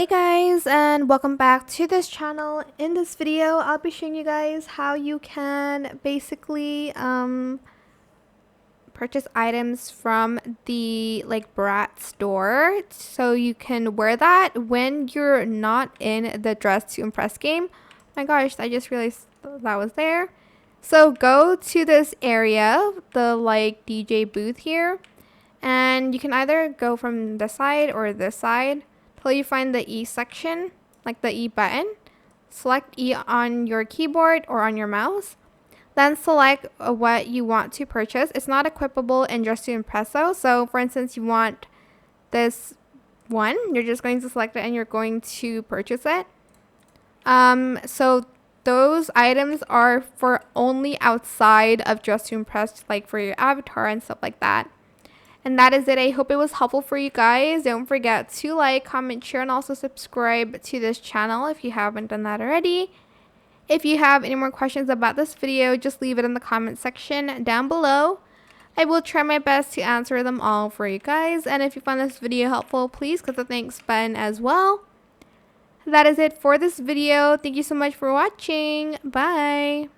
Hey guys, and welcome back to this channel. In this video I'll be showing you guys how you can basically purchase items from the Brat store so you can wear that when you're not in the Dress to Impress game. My gosh, I just realized that was there. So go to this area, the DJ booth here, and you can either go from this side or this side till you find the E section, like the E button. Select E on your keyboard or on your mouse. Then select what you want to purchase. It's not equipable in Dress to Impress though. So for instance, you want this one, you're just going to select it and you're going to purchase it. So those items are for only outside of Dress to Impress, like for your avatar and stuff like that. And that is it. I hope it was helpful for you guys. Don't forget to like, comment, share, and also subscribe to this channel if you haven't done that already. If you have any more questions about this video, just leave it in the comment section down below. I will try my best to answer them all for you guys. And if you found this video helpful, please click the thanks button as well. That is it for this video. Thank you so much for watching. Bye.